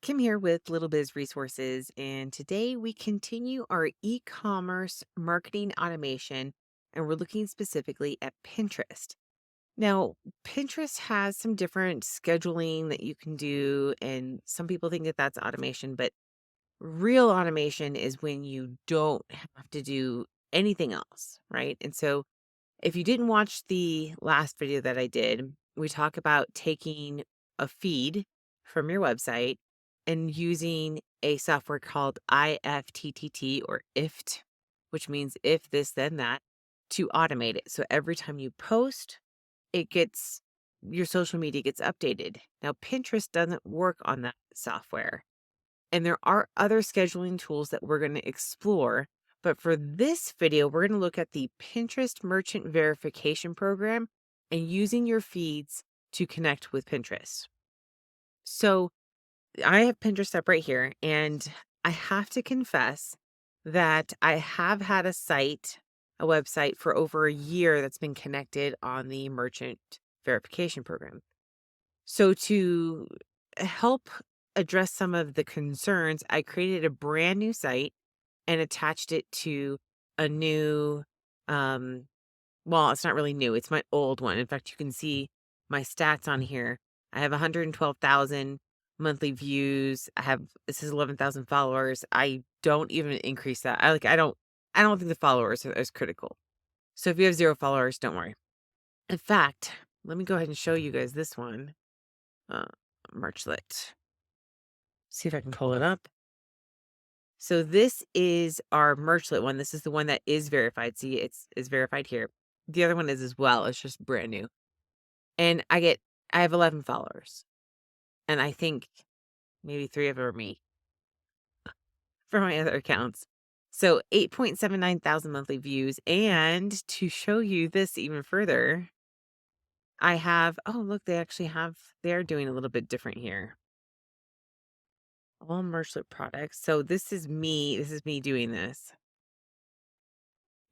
Kim here with Little Biz Resources, and today we continue our e-commerce marketing automation, and we're looking specifically at Pinterest. Now, Pinterest has some different scheduling that you can do, and some people think that that's automation, but real automation is when you don't have to do anything else, right? And so, if you didn't watch the last video that I did, we talk about taking a feed from your website and using a software called IFTTT or IFT, which means if this, then that, to automate it. So every time you post, it gets your social media gets updated. Now, Pinterest doesn't work on that software. And there are other scheduling tools that we're going to explore. But for this video, we're going to look at the Pinterest Merchant Verification Program and using your feeds to connect with Pinterest. So I have Pinterest up right here, and I have to confess that I have had a website for over a year that's been connected on the Merchant Verification Program. So to help address some of the concerns, I created a brand new site and attached it to a new, well, it's not really new. It's my old one. In fact, you can see my stats on here. I have 112,000 monthly views. This is 11,000 followers. I don't even increase that. I don't think the followers are as critical. So if you have 0 followers, don't worry. In fact, let me go ahead and show you guys this one. Merchlet. See if I can pull it up. So this is our Merchlet one. This is the one that is verified. See, it's verified here. The other one is as well. It's just brand new. And I have 11 followers. And I think maybe 3 of them are me for my other accounts. So 8.79 thousand monthly views. And to show you this even further, I have, oh, look, they're doing a little bit different here. All Merchlet products. So this is me doing this.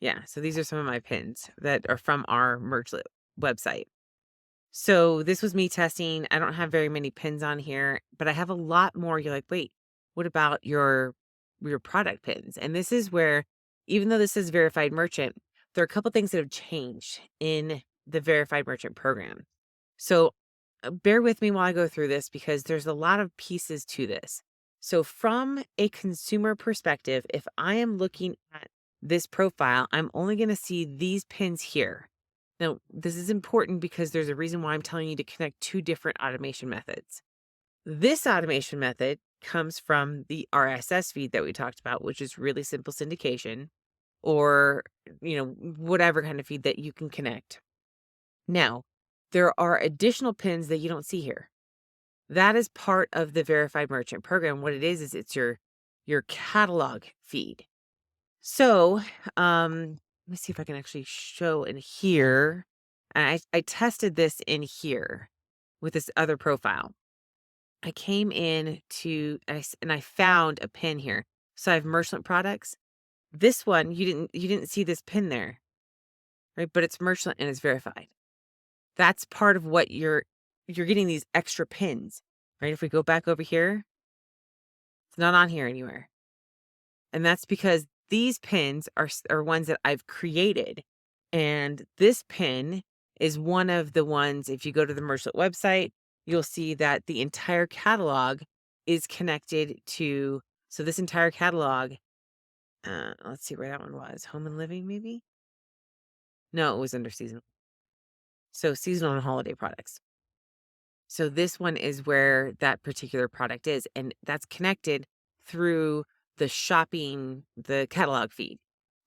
Yeah, so these are some of my pins that are from our Merchlet website. So this was me testing. I don't have very many pins on here, but I have a lot more. You're like, wait, what about your product pins? And this is where, even though this is verified merchant, there are a couple things that have changed in the verified merchant program. So bear with me while I go through this because there's a lot of pieces to this. So from a consumer perspective, if I am looking at this profile, I'm only going to see these pins here. Now, this is important because there's a reason why I'm telling you to connect 2 different automation methods. This automation method comes from the RSS feed that we talked about, which is really simple syndication or, whatever kind of feed that you can connect. Now, there are additional pins that you don't see here. That is part of the verified merchant program. What it is it's your catalog feed. So, let me see if I can actually show in here. And I tested this in here with this other profile. I came in and I found a pin here. So I have Merchant products. This one, you didn't see this pin there, right? But it's Merchant and it's verified. That's part of what you're getting these extra pins, right? If we go back over here, it's not on here anywhere. And that's because these pins are ones that I've created. And this pin is one of the ones, if you go to the Merchant website, you'll see that the entire catalog is connected to, so this entire catalog, let's see where that one was. Home and living, maybe? No, it was under seasonal. So seasonal and holiday products. So this one is where that particular product is, and that's connected through the catalog feed.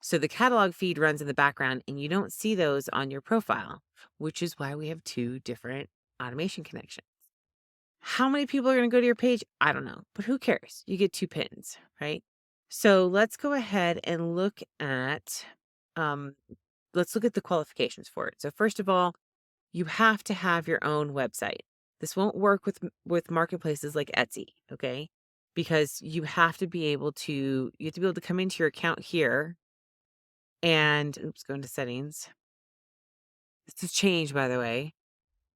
So the catalog feed runs in the background and you don't see those on your profile, which is why we have 2 different automation connections. How many people are going to go to your page? I don't know, but who cares? You get 2 pins, right? So let's go ahead and look at the qualifications for it. So first of all, you have to have your own website. This won't work with marketplaces like Etsy, okay? Because you have to be able to come into your account here and go into settings. This has changed, by the way.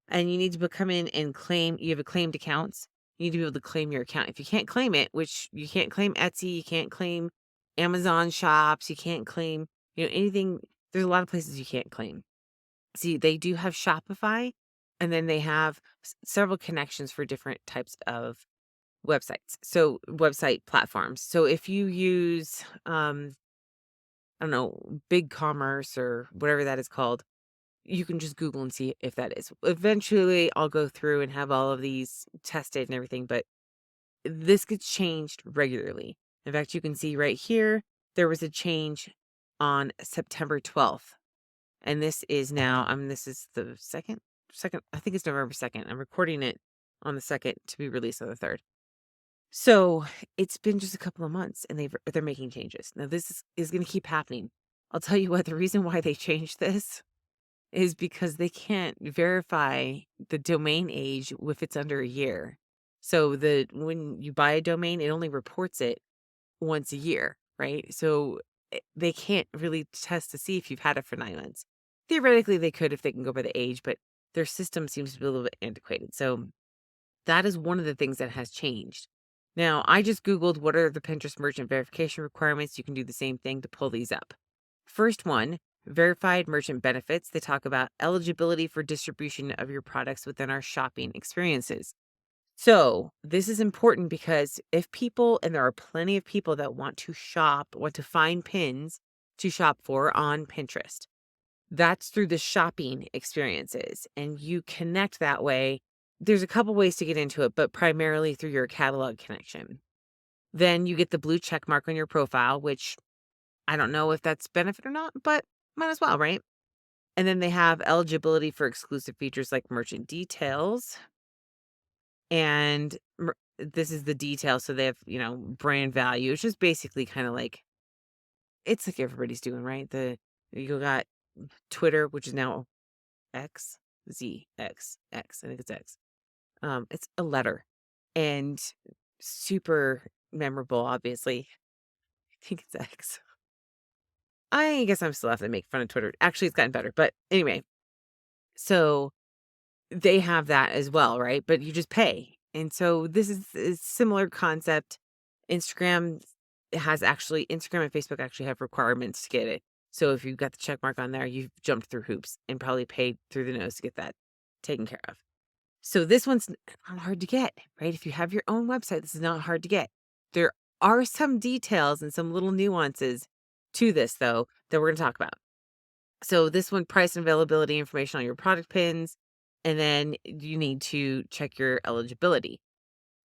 And you need to come in and you have a claimed accounts. you need to be able to claim your account. If you can't claim it, which you can't claim Etsy, you can't claim Amazon shops, you can't claim, anything. There's a lot of places you can't claim. See, they do have Shopify, and then they have several connections for different types of websites. So website platforms. So if you use, I don't know, BigCommerce or whatever that is called, you can just Google and see if that is. Eventually, I'll go through and have all of these tested and everything, but this gets changed regularly. In fact, you can see right here, there was a change on September 12th. And this is now, this is the second, I think it's November 2nd. I'm recording it on the 2nd to be released on the 3rd. So it's been just a couple of months and they're making changes. Now this is going to keep happening. I'll tell you what, the reason why they changed this is because they can't verify the domain age if it's under a year. So when you buy a domain, it only reports it once a year, right? So they can't really test to see if you've had it for 9 months. Theoretically, they could if they can go by the age, but their system seems to be a little bit antiquated. So that is one of the things that has changed. Now, I just Googled what are the Pinterest merchant verification requirements. You can do the same thing to pull these up. First one, verified merchant benefits. They talk about eligibility for distribution of your products within our shopping experiences. So this is important because if people, and there are plenty of people that want to find pins to shop for on Pinterest, that's through the shopping experiences. And you connect that way. There's a couple ways to get into it, but primarily through your catalog connection. Then you get the blue check mark on your profile, which I don't know if that's benefit or not, but might as well, right? And then they have eligibility for exclusive features like merchant details. And this is the detail. So they have, brand value. It's just basically kind of like, it's like everybody's doing, right? You got Twitter, which is now X, Z, X, X. I think it's X. It's a letter and super memorable, obviously. I think it's X. I guess I'm still have to make fun of Twitter. Actually, it's gotten better. But anyway, so they have that as well, right? But you just pay. And so this is a similar concept. Instagram and Facebook actually have requirements to get it. So if you've got the check mark on there, you've jumped through hoops and probably paid through the nose to get that taken care of. So this one's not hard to get, right? If you have your own website, this is not hard to get. There are some details and some little nuances to this, though, that we're going to talk about. So this one, price and availability information on your product pins, and then you need to check your eligibility.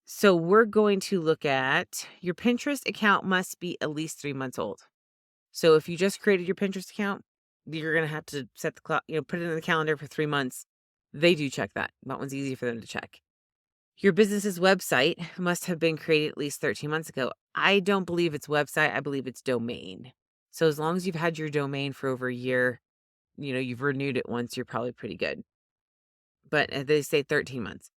So we're going to look at your Pinterest account must be at least 3 months old. So if you just created your Pinterest account, you're going to have to set the clock, put it in the calendar for 3 months. They do check that. That one's easy for them to check. Your business's website must have been created at least 13 months ago. I don't believe it's website. I believe it's domain. So as long as you've had your domain for over a year, you've renewed it once, you're probably pretty good. But they say 13 months.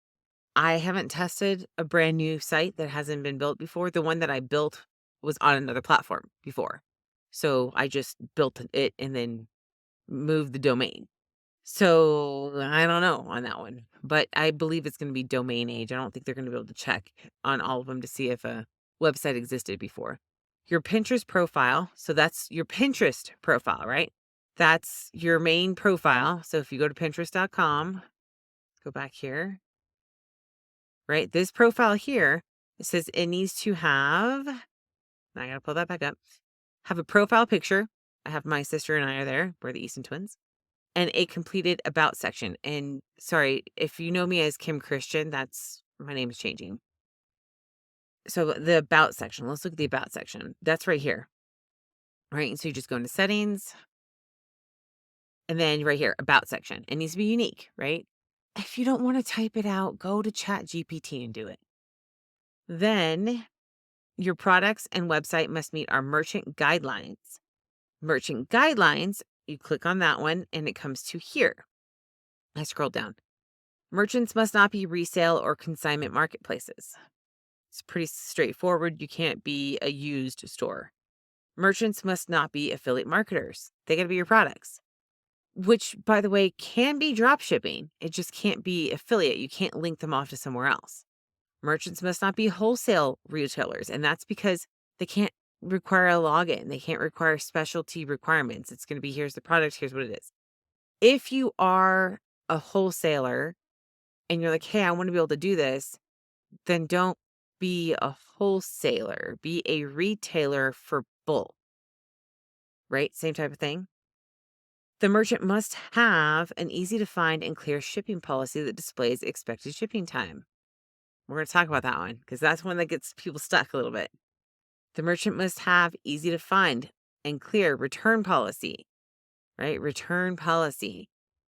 I haven't tested a brand new site that hasn't been built before. The one that I built was on another platform before. So I just built it and then moved the domain. So I don't know on that one, but I believe it's going to be domain age. I don't think they're going to be able to check on all of them to see if a website existed before. Your Pinterest profile. So that's your Pinterest profile, right? That's your main profile. So if you go to Pinterest.com, go back here, right? This profile here, it says it needs to have, I got to pull that back up, have a profile picture. I have my sister and I are there. We're the Easton twins. And a completed about section. And sorry, if you know me as Kim Christian, that's my name is changing. So the about section, let's look at the about section. That's right here. Right. And so you just go into settings. And then right here, about section. It needs to be unique, right? If you don't want to type it out, go to ChatGPT and do it. Then your products and website must meet our merchant guidelines. Merchant guidelines, you click on that one and it comes to here. I scroll down. Merchants must not be resale or consignment marketplaces. It's pretty straightforward. You can't be a used store. Merchants must not be affiliate marketers. They got to be your products, which, by the way, can be drop shipping. It just can't be affiliate. You can't link them off to somewhere else. Merchants must not be wholesale retailers, and that's because they can't require a login. They can't require specialty requirements. It's going to be, here's the product, here's what it is. If you are a wholesaler and you're like, hey, I want to be able to do this, then don't be a wholesaler. Be a retailer for bulk, right? Same type of thing. The merchant must have an easy to find and clear shipping policy that displays expected shipping time. We're going to talk about that one because that's one that gets people stuck a little bit. The merchant must have easy to find and clear return policy, right? Return policy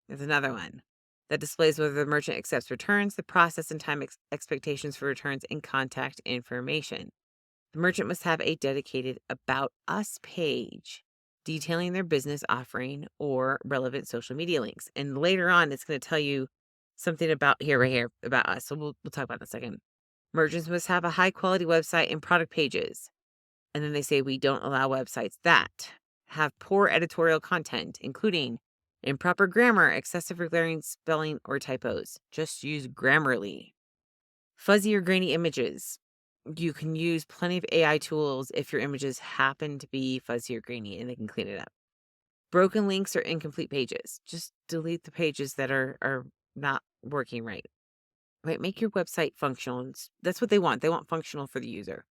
is another one that displays whether the merchant accepts returns, the process and time expectations for returns, and contact information. The merchant must have a dedicated About Us page detailing their business offering or relevant social media links. And later on, it's going to tell you something about right here, About Us. So we'll talk about that in a second. Merchants must have a high quality website and product pages. And then they say we don't allow websites that have poor editorial content, including improper grammar, excessive or glaring spelling, or typos. Just use Grammarly. Fuzzy or grainy images. You can use plenty of AI tools if your images happen to be fuzzy or grainy and they can clean it up. Broken links or incomplete pages. Just delete the pages that are not working right. Right? Make your website functional. That's what they want. They want functional for the user.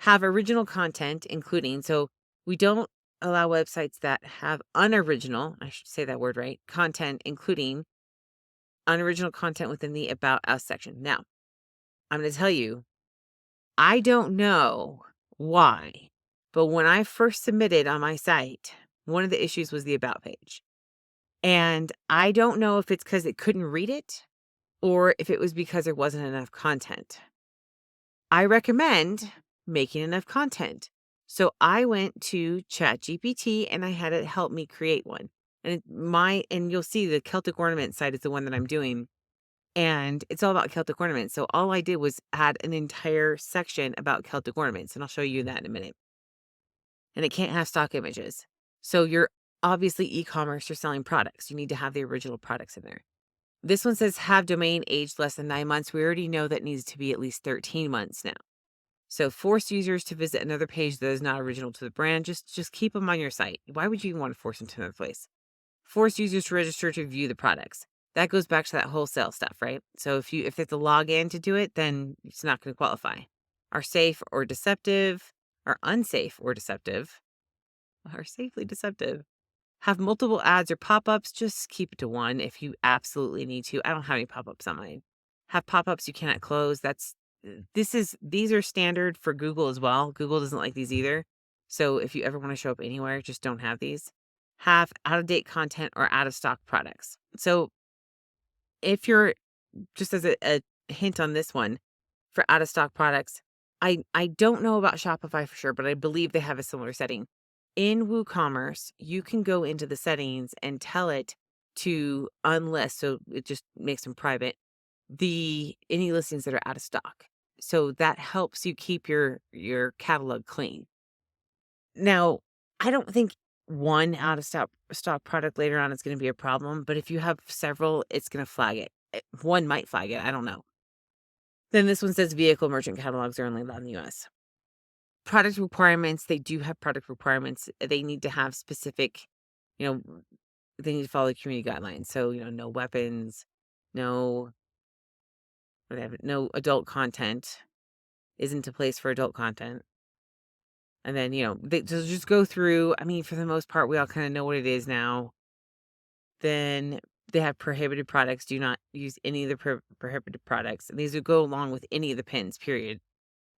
Have original content, including, so we don't allow websites that have unoriginal, I should say that word right, content, including unoriginal content within the About Us section. Now, I'm going to tell you, I don't know why, but when I first submitted on my site, one of the issues was the About page. And I don't know if it's because it couldn't read it or if it was because there wasn't enough content. I recommend making enough content. So I went to ChatGPT and I had it help me create one. And you'll see the Celtic ornament site is the one that I'm doing. And it's all about Celtic ornaments. So all I did was add an entire section about Celtic ornaments. And I'll show you that in a minute. And it can't have stock images. So you're obviously e-commerce, you're selling products. You need to have the original products in there. This one says have domain aged less than 9 months. We already know that needs to be at least 13 months now. So force users to visit another page that is not original to the brand. Just keep them on your site. Why would you even want to force them to another place? Force users to register to view the products. That goes back to that wholesale stuff, right? So if they have to log in to do it, then it's not going to qualify. Are safe or deceptive, are unsafe or deceptive, are safely deceptive. Have multiple ads or pop-ups, just keep it to one if you absolutely need to. I don't have any pop-ups on mine. Have pop-ups you cannot close. These are standard for Google as well. Google doesn't like these either. So if you ever want to show up anywhere, just don't have these. Have out-of-date content or out-of-stock products. So if you're, just as a hint on this one, for out-of-stock products, I don't know about Shopify for sure, but I believe they have a similar setting. In WooCommerce, you can go into the settings and tell it to unlist, so it just makes them private, any listings that are out of stock. So that helps you keep your catalog clean. Now, I don't think one out of stock product later on is going to be a problem, but if you have several, it's going to flag it. One might flag it, I don't know. Then this one says vehicle merchant catalogs are only allowed in the US. Product requirements, they do have product requirements. They need to have specific, they need to follow the community guidelines. So, no weapons, no adult content, isn't a place for adult content. And then, they just go through. I mean, for the most part, we all kind of know what it is now. Then they have prohibited products. Do not use any of the prohibited products. And these would go along with any of the pins, period.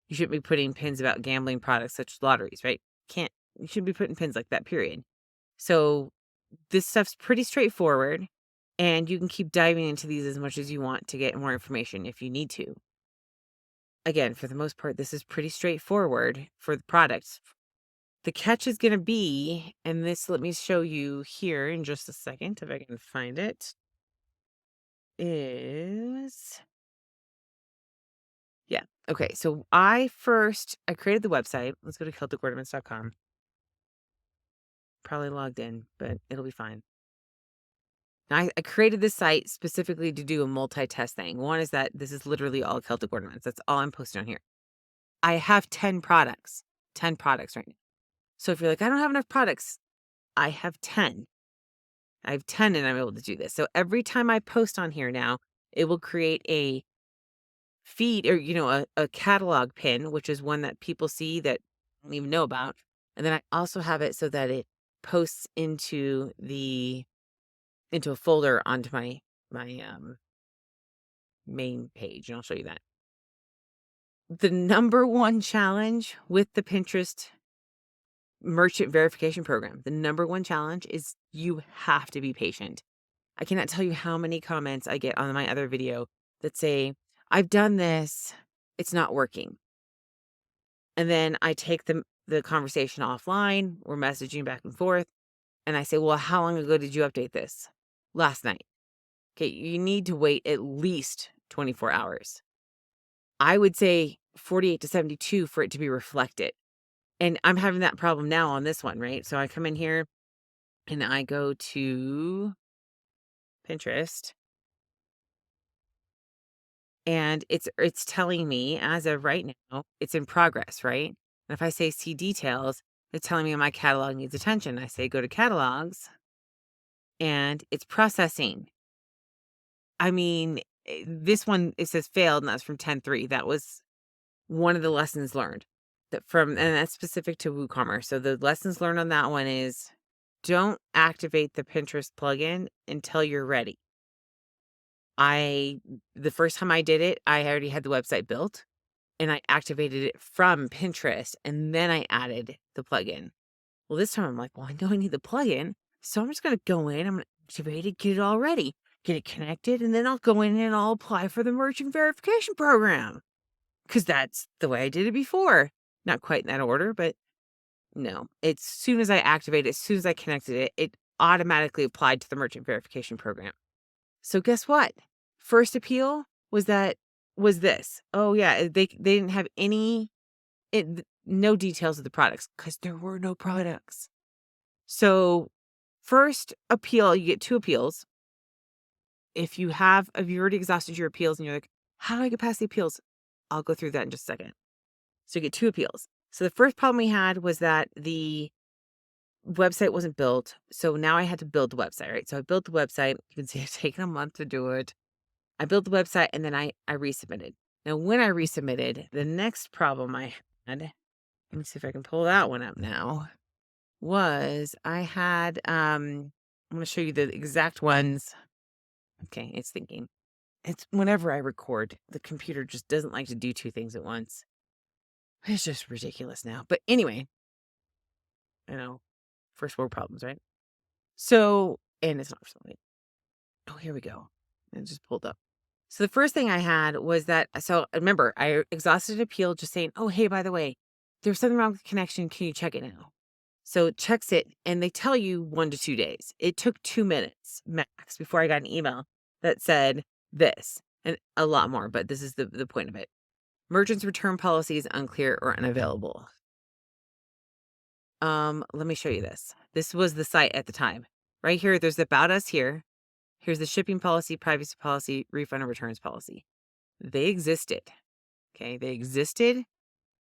You shouldn't be putting pins about gambling products such as lotteries, right? You shouldn't be putting pins like that, period. So this stuff's pretty straightforward. And you can keep diving into these as much as you want to get more information if you need to. Again, for the most part, this is pretty straightforward for the products. The catch is going to be, and this, let me show you here in just a second, if I can find it, is, yeah. Okay. So I created the website. Let's go to CelticOrnaments.com. Probably logged in, but it'll be fine. Now, I created this site specifically to do a multi-test thing. One is that this is literally all Celtic ornaments. That's all I'm posting on here. I have 10 products, 10 products right now. So if you're like, I don't have enough products, I have 10. I have 10 and I'm able to do this. So every time I post on here now, it will create a feed or, a catalog pin, which is one that people see that don't even know about. And then I also have it so that it posts into a folder onto my main page. And I'll show you that. The number one challenge with the Pinterest merchant verification program, the number one challenge is you have to be patient. I cannot tell you how many comments I get on my other video that say, I've done this, it's not working. And then I take the conversation offline, we're messaging back and forth, and I say, well, how long ago did you update this? Last night. Okay, you need to wait at least 24 hours. I would say 48 to 72 for it to be reflected. And I'm having that problem now on this one, right? So I come in here and I go to Pinterest and it's telling me as of right now, it's in progress, right? And if I say see details, it's telling me my catalog needs attention. I say go to catalogs and it's processing. I mean, this one, it says failed and that's from 10.3. That was one of the lessons learned and that's specific to WooCommerce. So the lessons learned on that one is don't activate the Pinterest plugin until you're ready. The first time I did it, I already had the website built and I activated it from Pinterest and then I added the plugin. Well, this time I'm like, well, I know I need the plugin. So I'm just going to go in, I'm going to activate it, get it all ready, get it connected, and then I'll go in and I'll apply for the merchant verification program. Because that's the way I did it before. Not quite in that order, but no. As soon as I activated it, as soon as I connected it, it automatically applied to the merchant verification program. So guess what? First appeal was this. Oh yeah, they didn't have no details of the products because there were no products. So first appeal, you get 2 appeals. If you already exhausted your appeals and you're like, how do I get past the appeals? I'll go through that in just a second. So you get 2 appeals. So the first problem we had was that the website wasn't built. So now I had to build the website, right? So I built the website. You can see it's taken a month to do it. I built the website and then I resubmitted. Now, when I resubmitted, the next problem I had, let me see if I can pull that one up now, was I had, I'm going to show you the exact ones. Okay, it's thinking. It's whenever I record, the computer just doesn't like to do 2 things at once. It's just ridiculous now. But anyway, I know, first world problems, right? So, and it's not something. Oh, here we go. It just pulled up. So the first thing I had was that, so remember, I exhausted appeal just saying, oh, hey, by the way, there's something wrong with the connection. Can you check it now? So it checks it and they tell you 1 to 2 days. It took 2 minutes max before I got an email that said this and a lot more, but this is the point of it. Merchant's return policy is unclear or unavailable. Let me show you this. This was the site at the time. Right here, there's About Us here. Here's the shipping policy, privacy policy, refund and returns policy. They existed. Okay, they existed.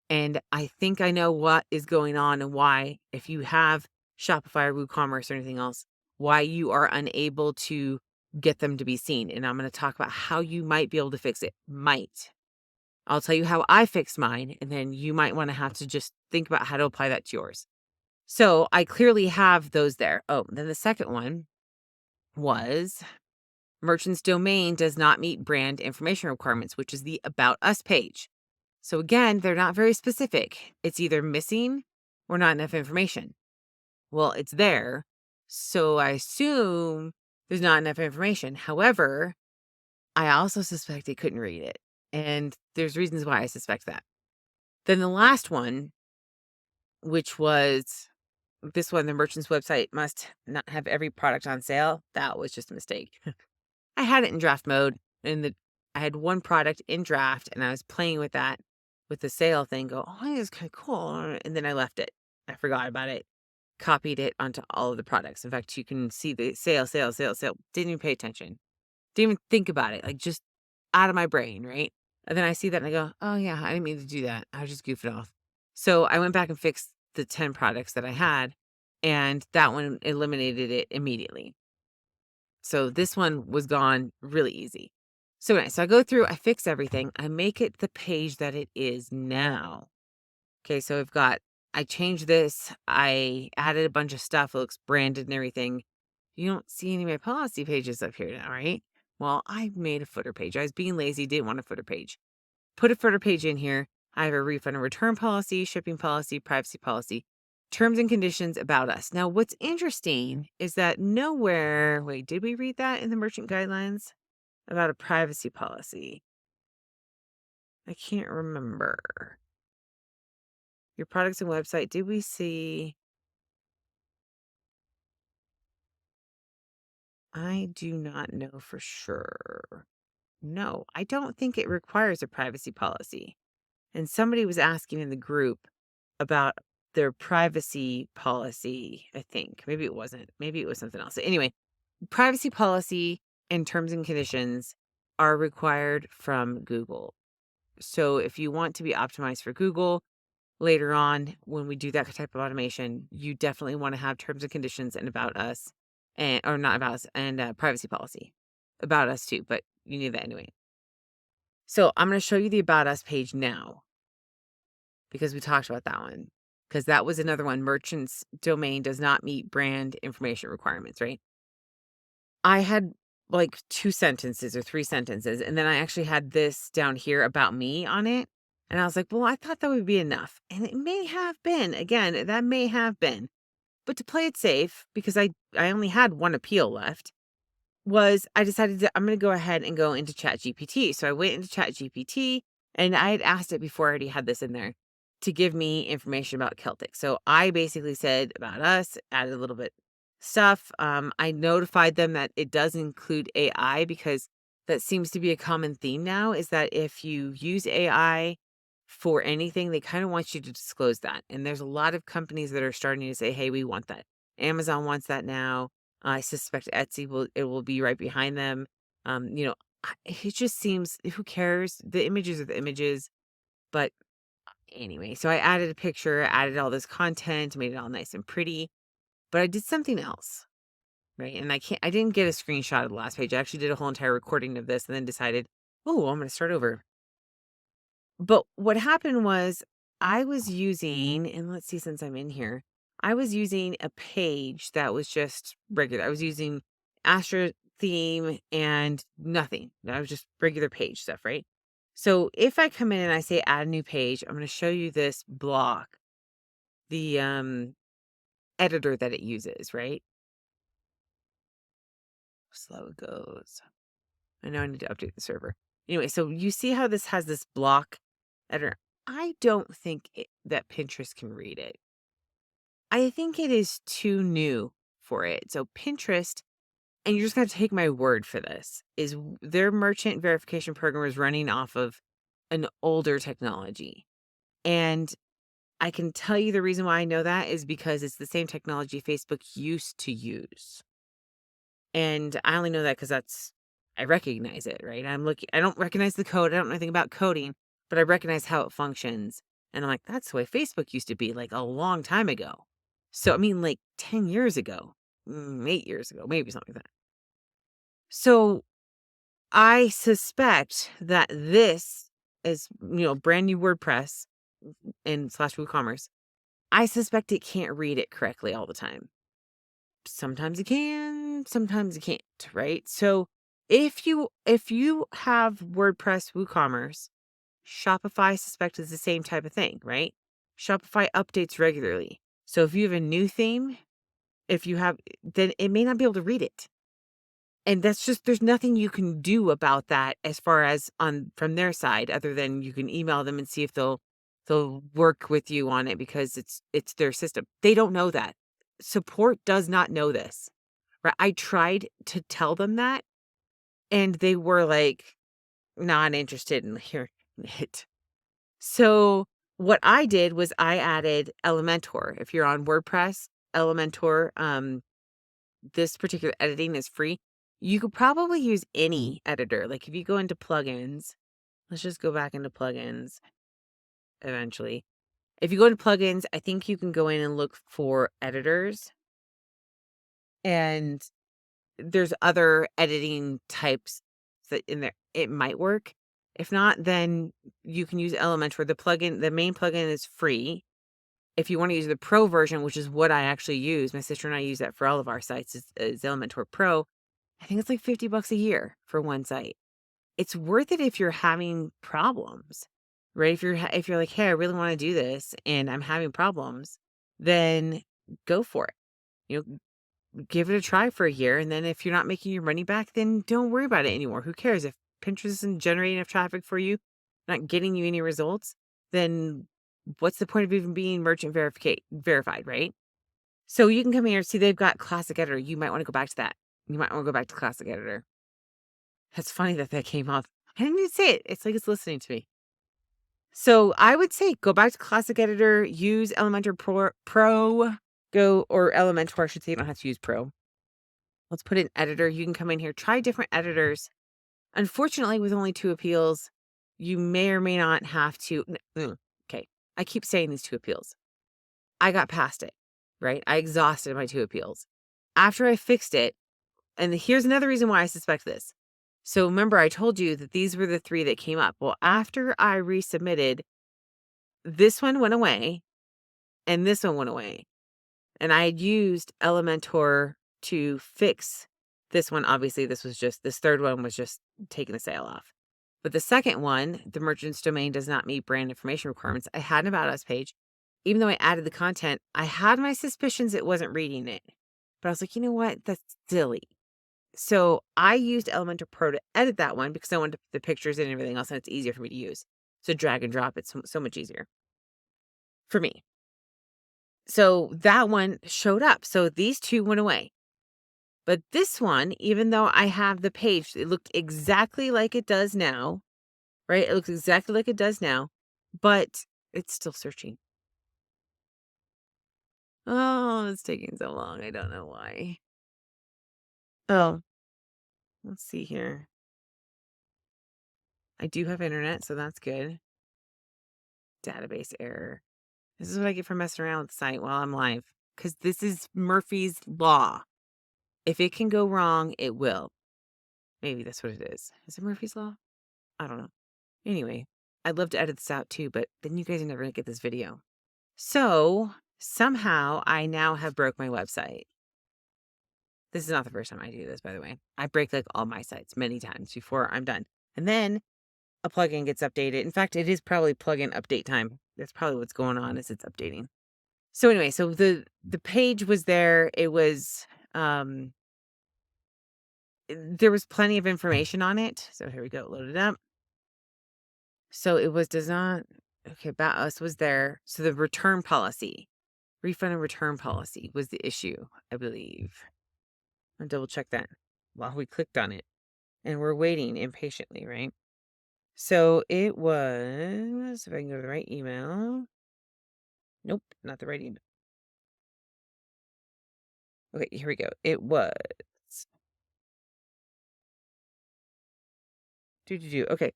And I think I know what is going on and why, if you have Shopify or WooCommerce or anything else, why you are unable to get them to be seen. And I'm going to talk about how you might be able to fix it. I'll tell you how I fixed mine, and then you might want to have to just think about how to apply that to yours. So I clearly have those there. Oh, then the second one was merchant's domain does not meet brand information requirements, which is the About Us page. So again, they're not very specific. It's either missing or not enough information. Well, it's there. So I assume there's not enough information. However, I also suspect it couldn't read it. And there's reasons why I suspect that. Then the last one, which was this one, the merchant's website must not have every product on sale. That was just a mistake. I had it in draft mode and I had one product in draft and I was playing with that with the sale thing. Oh, this is kind of cool. And then I left it. I forgot about it copied it onto all of the products. In fact, you can see the sale, sale, sale, sale. Didn't even pay attention. Didn't even think about it. Like, just out of my brain, right? And then I see that and I go, oh yeah, I didn't mean to do that. I was just goofing off. So I went back and fixed the 10 products that I had, and that one eliminated it immediately. So this one was gone really easy. So anyway, so I go through, I fix everything. I make it the page that it is now. Okay, so I changed this. I added a bunch of stuff. It looks branded and everything. You don't see any of my policy pages up here now, right? Well, I made a footer page. I was being lazy, didn't want a footer page. Put a footer page in here. I have a refund and return policy, shipping policy, privacy policy, terms and conditions about us. Now, what's interesting is that nowhere, wait, did we read that in the merchant guidelines about a privacy policy? I can't remember. Your products and website, did we see? I do not know for sure. No, I don't think it requires a privacy policy. And somebody was asking in the group about their privacy policy, I think. Maybe it wasn't. Maybe it was something else. Anyway, privacy policy and terms and conditions are required from Google. So if you want to be optimized for Google later on, when we do that type of automation, you definitely want to have terms and conditions and about us, and or not about us, and privacy policy about us too. But you need that anyway. So I'm going to show you the about us page now, because we talked about that one. Because that was another one. Merchant's domain does not meet brand information requirements, right? I had like 2 sentences or 3 sentences, and then I actually had this down here about me on it. And I was like, well, I thought that would be enough. And it may have been. Again, that may have been. But to play it safe, because I only had one appeal left, was I decided that I'm going to go ahead and go into ChatGPT. So I went into ChatGPT, and I had asked it before I already had this in there to give me information about Celtic. So I basically said about us, added a little bit stuff. I notified them that it does include AI, because that seems to be a common theme now, is that if you use AI for anything, they kind of want you to disclose that. And there's a lot of companies that are starting to say, hey, we want that. Amazon wants that now. I suspect Etsy will be right behind them. It just seems, who cares? The images are the images. But anyway, so I added a picture, added all this content, made it all nice and pretty. But I did something else, right? And I didn't get a screenshot of the last page. I actually did a whole entire recording of this and then decided, oh, I'm going to start over. But what happened was I was using, and let's see, since I'm in here, I was using a page that was just regular. I was using Astra theme and nothing. I was just regular page stuff, right? So if I come in and I say add a new page, I'm going to show you this block, the editor that it uses, right? Slow it goes. I know I need to update the server. Anyway, so you see how this has this block editor. I don't think that Pinterest can read it. I think it is too new for it. So Pinterest, and you're just going to take my word for this, is their merchant verification program is running off of an older technology. And I can tell you the reason why I know that is because it's the same technology Facebook used to use. And I only know that because I recognize it, right? I don't recognize the code. I don't know anything about coding, but I recognize how it functions. And I'm like, that's the way Facebook used to be, like, a long time ago. So, I mean, like 10 years ago, 8 years ago, maybe something like that. So I suspect that this is, brand new WordPress and / WooCommerce. I suspect it can't read it correctly all the time. Sometimes it can, sometimes it can't, right? So if you have WordPress WooCommerce, Shopify, I suspect, is the same type of thing, right? Shopify updates regularly. So if you have a new theme, then it may not be able to read it. And that's just, there's nothing you can do about that as far as from their side, other than you can email them and see if they'll work with you on it, because it's their system. They don't know that. Support does not know this. Right? I tried to tell them that, and they were like not interested in hearing it. So what I did was I added Elementor. If you're on WordPress, Elementor, this particular editing is free. You could probably use any editor. Like if you go into plugins, let's just go back into plugins eventually. If you go into plugins, I think you can go in and look for editors, and there's other editing types that in there it might work. If not, then you can use Elementor. The main plugin is free. If you want to use the pro version, which is what I actually use, my sister and I use that for all of our sites, is Elementor Pro. I think it's like $50 a year for one site. It's worth it if you're having problems, right? If you're like, hey, I really want to do this and I'm having problems, then go for it. You know, give it a try for a year, and then if you're not making your money back, then don't worry about it anymore. Who cares if Pinterest isn't generating enough traffic for you, not getting you any results? Then what's the point of even being merchant verified, right? So you can come here, see they've got Classic Editor. You might want to go back to that. You might want to go back to Classic Editor. That's funny that came off. I didn't even say it. It's like it's listening to me. So I would say go back to Classic Editor, use Elementor Pro, or Elementor, I should say. You don't have to use Pro. Let's put in editor. You can come in here, try different editors. Unfortunately, with only 2 appeals, you may or may not have to. Okay. I keep saying these 2 appeals. I got past it, right? I exhausted my 2 appeals. After I fixed it, and here's another reason why I suspect this. So remember, I told you that these were the 3 that came up. Well, after I resubmitted, this one went away and this one went away. And I had used Elementor to fix this one. Obviously, this 3rd one was just taking the sale off. But the second one, the merchant's domain does not meet brand information requirements. I had an About Us page. Even though I added the content, I had my suspicions it wasn't reading it. But I was like, you know what? That's silly. So I used Elementor Pro to edit that one because I wanted to put the pictures in and everything else, and it's easier for me to use. So drag and drop, it's so much easier for me. So that one showed up. So these 2 went away. But this one, even though I have the page, it looked exactly like it does now, right? It looks exactly like it does now, but it's still searching. Oh, it's taking so long. I don't know why. Oh, let's see here. I do have internet, so that's good. Database error. This is what I get for messing around with the site while I'm live. Because this is Murphy's Law. If it can go wrong, it will. Maybe that's what it is. Is it Murphy's Law? I don't know. Anyway, I'd love to edit this out too, but then you guys are never going to get this video. So somehow I now have broke my website. This is not the first time I do this, by the way. I break like all my sites many times before I'm done. And then a plugin gets updated. In fact, it is probably plugin update time. That's probably what's going on is it's updating. So anyway, so the page was there. It was there was plenty of information on it. So here we go, load it up. So it was About Us was there. So the return policy, refund and return policy was the issue, I believe. I'll double check that while we clicked on it. And we're waiting impatiently, right? So it was, if I can go to the right email. Nope, not the right email. Okay, here we go. It was. Okay,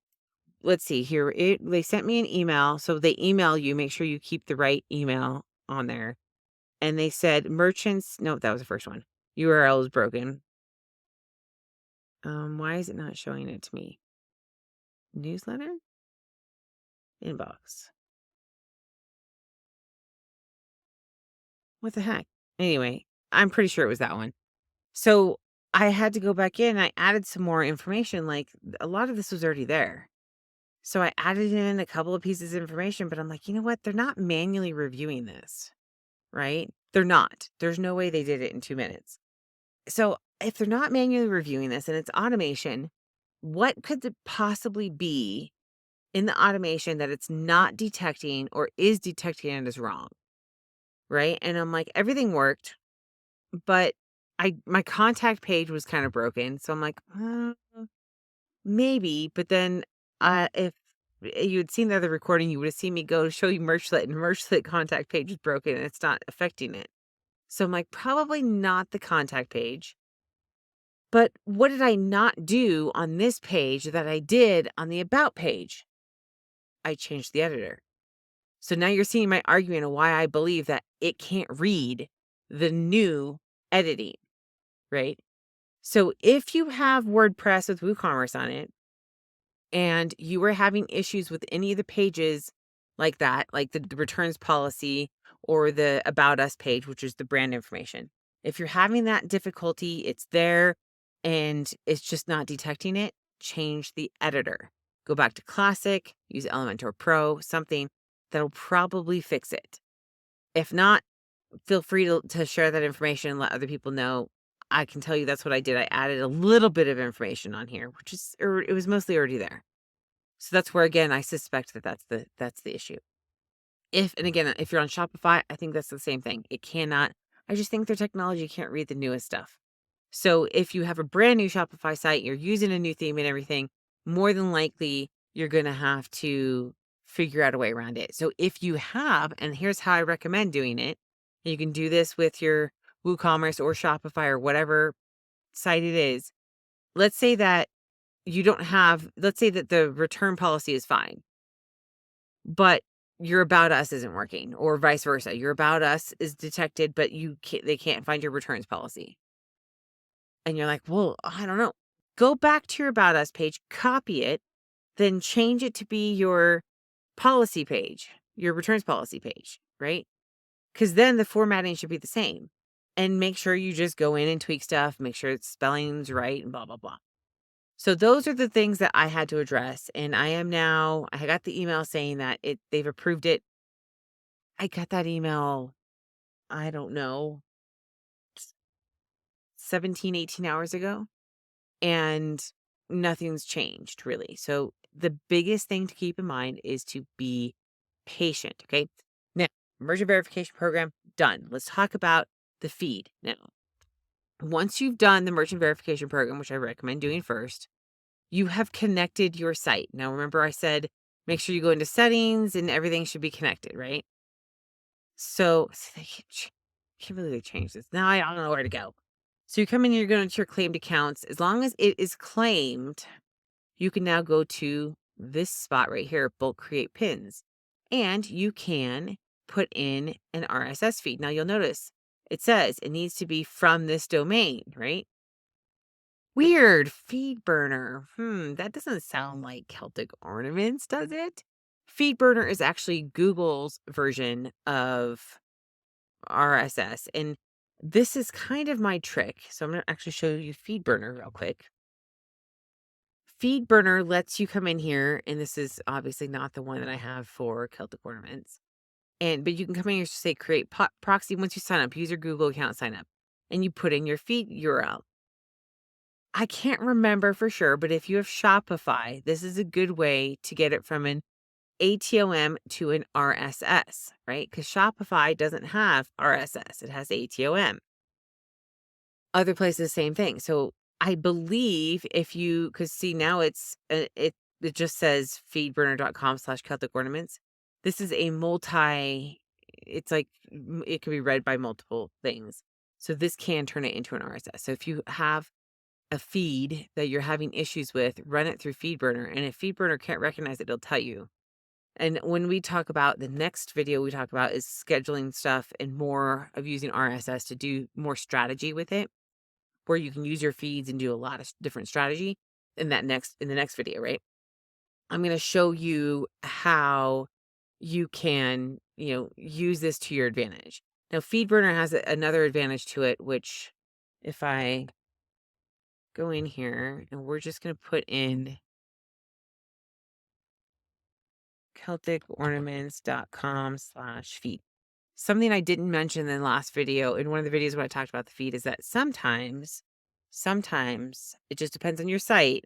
let's see here. They sent me an email. So they email you, make sure you keep the right email on there. And they said merchants, no, that was the first one. URL is broken. Why is it not showing it to me? Newsletter? Inbox. What the heck? Anyway, I'm pretty sure it was that one. So I had to go back in. I added some more information. Like a lot of this was already there. So I added in a couple of pieces of information, but I'm like, you know what? They're not manually reviewing this, right? They're not. There's no way they did it in 2 minutes. So if they're not manually reviewing this and it's automation, what could it possibly be in the automation that it's not detecting or is detecting and is wrong? Right. And I'm like, everything worked, but my contact page was kind of broken. So I'm like, maybe. But then if you had seen the other recording, you would have seen me go to show you Merchlet, and Merchlet contact page is broken and it's not affecting it. So I'm like, probably not the contact page. But what did I not do on this page that I did on the about page? I changed the editor. So now you're seeing my argument of why I believe that it can't read the new editing, right? So if you have WordPress with WooCommerce on it and you are having issues with any of the pages like that, like the returns policy or the about us page, which is the brand information, if you're having that difficulty, it's there and it's just not detecting it, change the editor. Go back to Classic, use Elementor Pro, something that'll probably fix it. If not, feel free to share that information and let other people know. I can tell you that's what I did. I added a little bit of information on here, which is, or it was mostly already there. So that's where, again, I suspect that that's the issue. And again, if you're on Shopify, I think that's the same thing. It cannot, I just think their technology can't read the newest stuff. So if you have a brand new Shopify site, you're using a new theme and everything, more than likely you're going to have to figure out a way around it. So if you have, and here's how I recommend doing it, you can do this with your WooCommerce or Shopify or whatever site it is. Let's say that you don't have, let's say that the return policy is fine, but your about us isn't working, or vice versa. Your about us is detected, but they can't find your returns policy. And you're like, well, I don't know. Go back to your about us page, copy it, then change it to be your policy page, your returns policy page, right? Because then the formatting should be the same. And make sure you just go in and tweak stuff, make sure it's spelling's right and blah, blah, blah. So those are the things that I had to address. And I got the email saying that they've approved it. I got that email, I don't know, 17, 18 hours ago. And nothing's changed really. So the biggest thing to keep in mind is to be patient. Okay. Now, merchant verification program done. Let's talk about the feed. Now, once you've done the merchant verification program, which I recommend doing first, you have connected your site. Now, remember I said, make sure you go into settings and everything should be connected, right? So see, they can't really change this. Now I don't know where to go. So you come in, you're going to your claimed accounts. As long as it is claimed, you can now go to this spot right here, bulk create pins, and you can put in an RSS feed. Now you'll notice it says it needs to be from this domain, right? Weird. Feed burner. That doesn't sound like Celtic Ornaments, does it? Feed burner is actually Google's version of RSS. And this is kind of my trick. So I'm going to actually show you feed burner real quick. Feed burner lets you come in here, and this is obviously not the one that I have for Celtic Ornaments. But you can come in here to say create proxy. Once you sign up, use your Google account, sign up, and you put in your feed URL. I can't remember for sure, but if you have Shopify, this is a good way to get it from an ATOM to an RSS, right? Because Shopify doesn't have RSS, it has ATOM. Other places, same thing. So I believe because see now it just says feedburner.com/Celtic Ornaments. This is it's like it can be read by multiple things. So this can turn it into an RSS. So if you have a feed that you're having issues with, run it through FeedBurner. And if FeedBurner can't recognize it, it'll tell you. And when we talk about the next video we talk about is scheduling stuff and more of using RSS to do more strategy with it, where you can use your feeds and do a lot of different strategy in the next video, right? I'm going to show you how you can, use this to your advantage. Now, FeedBurner has another advantage to it, which if I go in here and we're just going to put in CelticOrnaments.com/feed. Something I didn't mention in the last video, in one of the videos when I talked about the feed, is that sometimes it just depends on your site.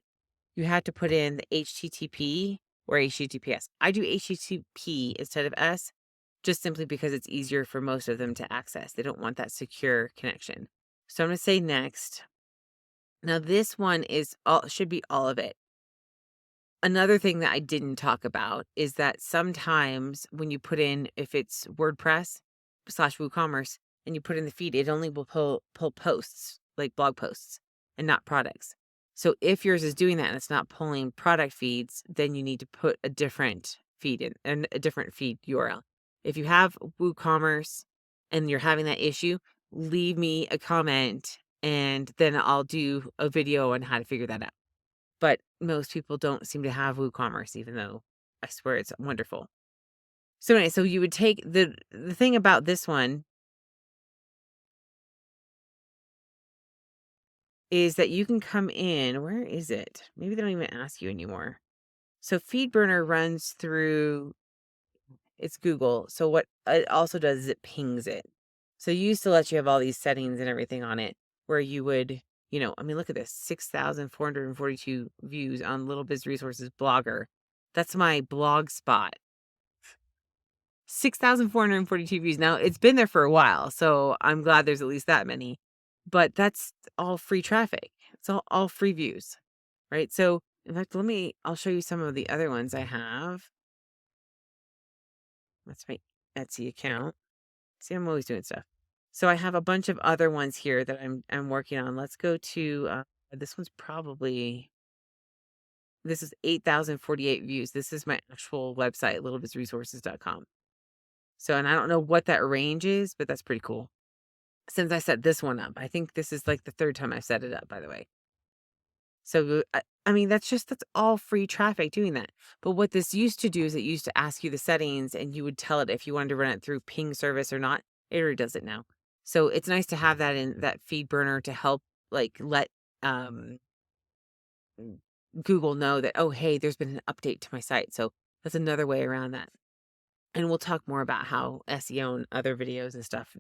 You have to put in the HTTP or HTTPS. I do HTTP instead of S, just simply because it's easier for most of them to access. They don't want that secure connection. So I'm going to say next. Now this one should be all of it. Another thing that I didn't talk about is that sometimes when you put in, if it's WordPress /WooCommerce, and you put in the feed, it only will pull posts, like blog posts, and not products. So if yours is doing that and it's not pulling product feeds, then you need to put a different feed in, and a different feed URL. If you have WooCommerce and you're having that issue, leave me a comment and then I'll do a video on how to figure that out. But most people don't seem to have WooCommerce, even though I swear it's wonderful. So anyway, so you would take the thing about this one is that you can come in. Where is it? Maybe they don't even ask you anymore. So FeedBurner runs through, it's Google. So what it also does is it pings it. So you used to let you have all these settings and everything on it where you would, I mean, look at this, 6,442 views on Little Biz Resources Blogger. That's my blog spot. 6,442 views. Now, it's been there for a while, so I'm glad there's at least that many. But that's all free traffic. It's all free views, right? So, in fact, I'll show you some of the other ones I have. That's my Etsy account. See, I'm always doing stuff. So I have a bunch of other ones here that I'm working on. Let's go to this one's probably, this is 8,048 views. This is my actual website, littlebizresources.com. So, and I don't know what that range is, but that's pretty cool. Since I set this one up, I think this is like the third time I've set it up, by the way. So, I mean, that's all free traffic doing that. But what this used to do is it used to ask you the settings and you would tell it if you wanted to run it through ping service or not. It already does it now. So it's nice to have that in that feed burner to help let um, Google know that, oh, hey, there's been an update to my site. So that's another way around that. And we'll talk more about how SEO and other videos and stuff,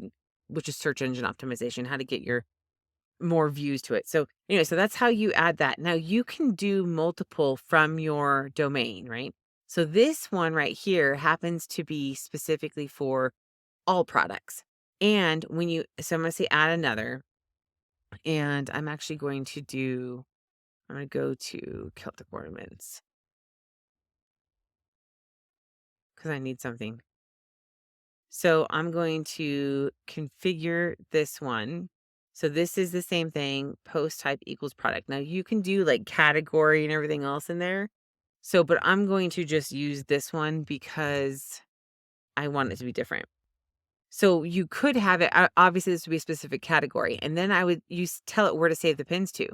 which is search engine optimization, how to get your more views to it. So anyway, so that's how you add that. Now you can do multiple from your domain, right? So this one right here happens to be specifically for all products. And so I'm going to say add another, and I'm actually going to go to Celtic ornaments because I need something. So I'm going to configure this one. So this is the same thing, post type equals product. Now you can do like category and everything else in there. So, but I'm going to just use this one because I want it to be different. So you could have it, obviously this would be a specific category. And then tell it where to save the pins to,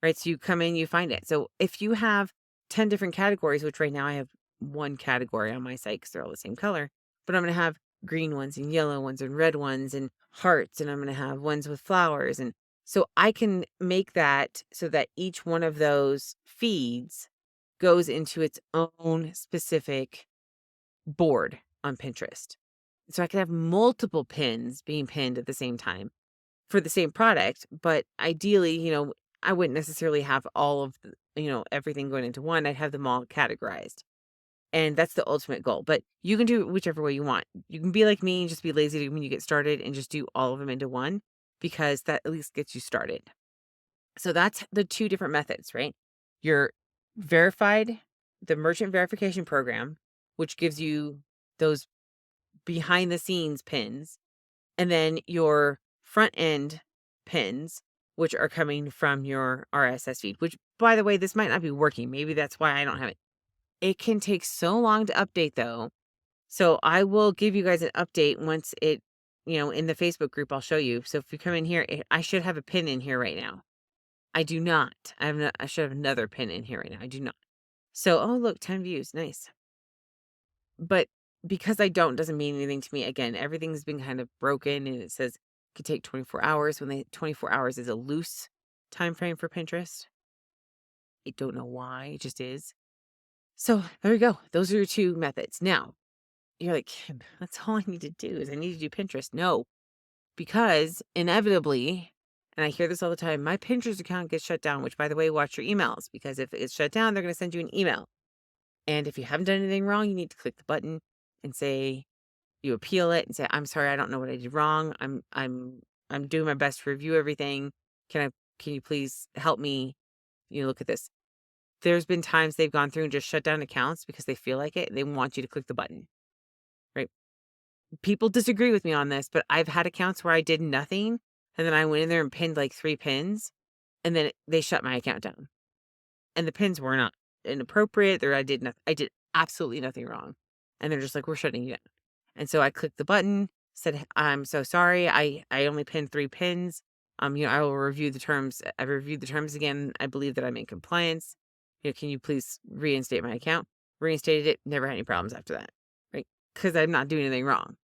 right? So you come in, you find it. So if you have 10 different categories, which right now I have one category on my site because they're all the same color, but I'm going to have green ones and yellow ones and red ones and hearts, and I'm going to have ones with flowers. And so I can make that so that each one of those feeds goes into its own specific board on Pinterest. So I could have multiple pins being pinned at the same time for the same product, but ideally, I wouldn't necessarily have all of everything going into one. I'd have them all categorized. And that's the ultimate goal. But you can do it whichever way you want. You can be like me and just be lazy when you get started and just do all of them into one, because that at least gets you started. So that's the two different methods, right? Your the merchant verification program, which gives you those behind the scenes pins, and then your front end pins, which are coming from your RSS feed, which, by the way, this might not be working. Maybe that's why I don't have it. It can take so long to update, though. So I will give you guys an update once it, in the Facebook group, I'll show you. So if you come in here, I should have a pin in here right now. I do not. I should have another pin in here right now. I do not. So, oh, look, 10 views. Nice. But because I don't, doesn't mean anything to me. Again, everything's been kind of broken, and it says it could take 24 hours when 24 hours is a loose time frame for Pinterest. I don't know why. It just is. So there you go. Those are your two methods. Now, you're like, "Kim, that's all I need to do is I need to do Pinterest." No, because inevitably, and I hear this all the time, my Pinterest account gets shut down, which, by the way, watch your emails, because if it's shut down, they're going to send you an email. And if you haven't done anything wrong, you need to click the button and say, you appeal it and say, "I'm sorry, I don't know what I did wrong. I'm doing my best to review everything. Can you please help me? Look at this." There's been times they've gone through and just shut down accounts because they feel like it. They want you to click the button, right? people disagree with me on this, but I've had accounts where I did nothing, and then I went in there and pinned like 3 pins, and then they shut my account down. And the pins were not inappropriate, or I did absolutely nothing wrong. And they're just like, "We're shutting you down." And so I clicked the button, said, "I'm so sorry. I only pinned 3 pins. I will review the terms. I reviewed the terms again. I believe that I'm in compliance. Can you please reinstate my account?" Reinstated it, never had any problems after that, right? Because I'm not doing anything wrong.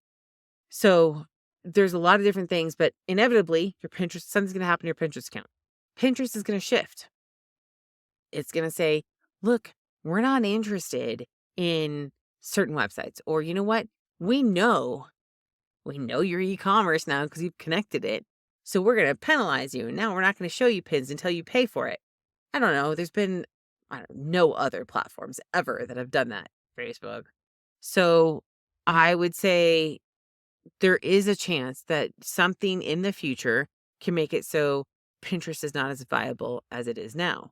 So there's a lot of different things, but inevitably, something's going to happen to your Pinterest account. Pinterest is going to shift. It's going to say, "Look, we're not interested in certain websites." Or, "You know what? We know, we know your e-commerce now because you've connected it. So we're going to penalize you. And now we're not going to show you pins until you pay for it." I don't know. There's been no other platforms ever that have done that. Facebook. So I would say there is a chance that something in the future can make it so Pinterest is not as viable as it is now.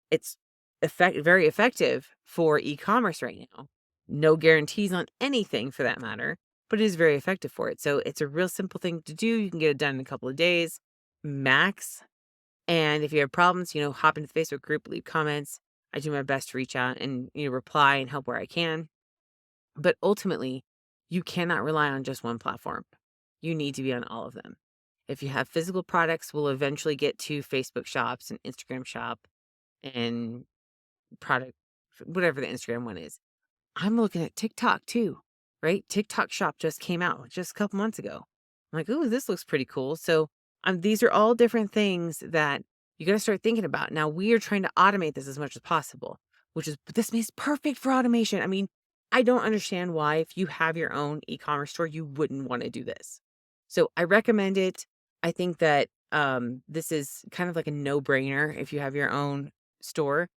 It's very effective for e-commerce right now. No guarantees on anything for that matter, but it is very effective for it. So it's a real simple thing to do. You can get it done in a couple of days max. And if you have problems, hop into the Facebook group, leave comments. I do my best to reach out and, reply and help where I can. But ultimately, you cannot rely on just one platform. You need to be on all of them. If you have physical products, we'll eventually get to Facebook shops and Instagram shop and product, whatever the Instagram one is. I'm looking at TikTok too, right? TikTok shop just came out just a couple months ago. I'm like, "Oh, this looks pretty cool." So these are all different things that you got to start thinking about. Now we are trying to automate this as much as possible, this makes perfect for automation. I mean, I don't understand why, if you have your own e-commerce store, you wouldn't want to do this. So I recommend it. I think that this is kind of like a no-brainer if you have your own store.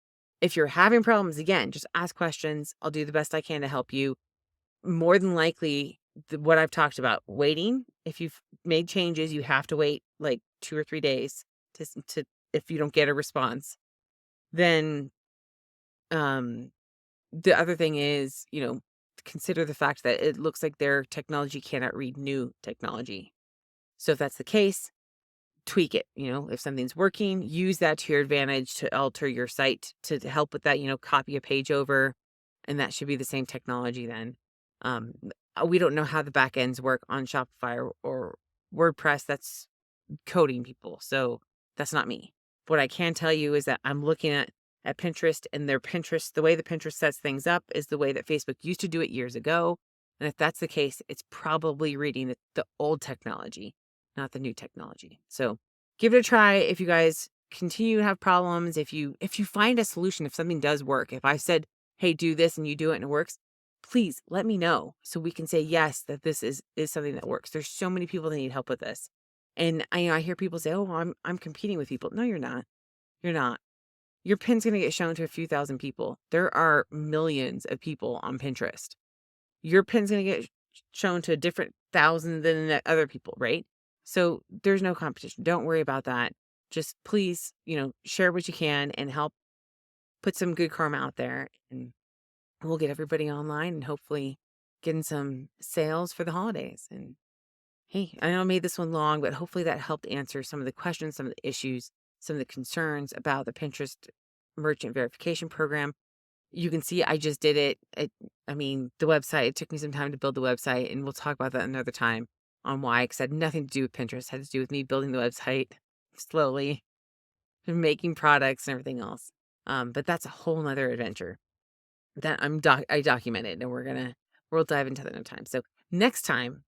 If you're having problems, again, just ask questions. I'll do the best I can to help you. More than likely, what I've talked about, waiting. If you've made changes, you have to wait like 2 or 3 days to if you don't get a response. Then the other thing is, consider the fact that it looks like their technology cannot read new technology. So if that's the case, tweak it. If something's working, use that to your advantage to alter your site to help with that. Copy a page over, and that should be the same technology then. We don't know how the back ends work on Shopify or WordPress. That's coding people, so that's not me. What I can tell you is that I'm looking at Pinterest, and their Pinterest, the way the Pinterest sets things up is the way that Facebook used to do it years ago. And if that's the case, it's probably reading the old technology, not the new technology. So give it a try. If you guys continue to have problems, if you find a solution, if something does work, if I said, "Hey, do this," and you do it and it works, please let me know so we can say, yes, that this is something that works. There's so many people that need help with this. And I hear people say, "Oh, I'm competing with people." No, you're not. You're not. Your pin's going to get shown to a few thousand people. There are millions of people on Pinterest. Your pin's going to get shown to a different thousand than the other people, right? So there's no competition. Don't worry about that. Just please, share what you can and help put some good karma out there, and we'll get everybody online and hopefully getting some sales for the holidays. And hey, I know I made this one long, but hopefully that helped answer some of the questions, some of the issues, some of the concerns about the Pinterest merchant verification program. You can see I just did it. The website, it took me some time to build the website, and we'll talk about that another time on why, because it had nothing to do with Pinterest. It had to do with me building the website slowly and making products and everything else. But that's a whole nother adventure that I documented, and we'll dive into that another time. So next time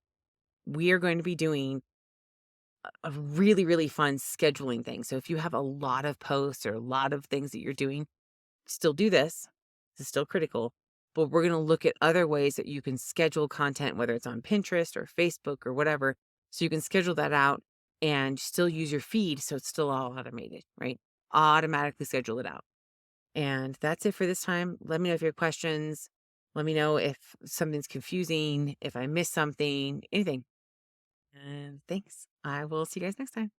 we are going to be doing a really, really fun scheduling thing. So if you have a lot of posts or a lot of things that you're doing, still do this. This is still critical, but we're going to look at other ways that you can schedule content, whether it's on Pinterest or Facebook or whatever. So you can schedule that out and still use your feed. So it's still all automated, right? Automatically schedule it out. And that's it for this time. Let me know if you have questions. Let me know if something's confusing, if I missed something, anything. And thanks. I will see you guys next time.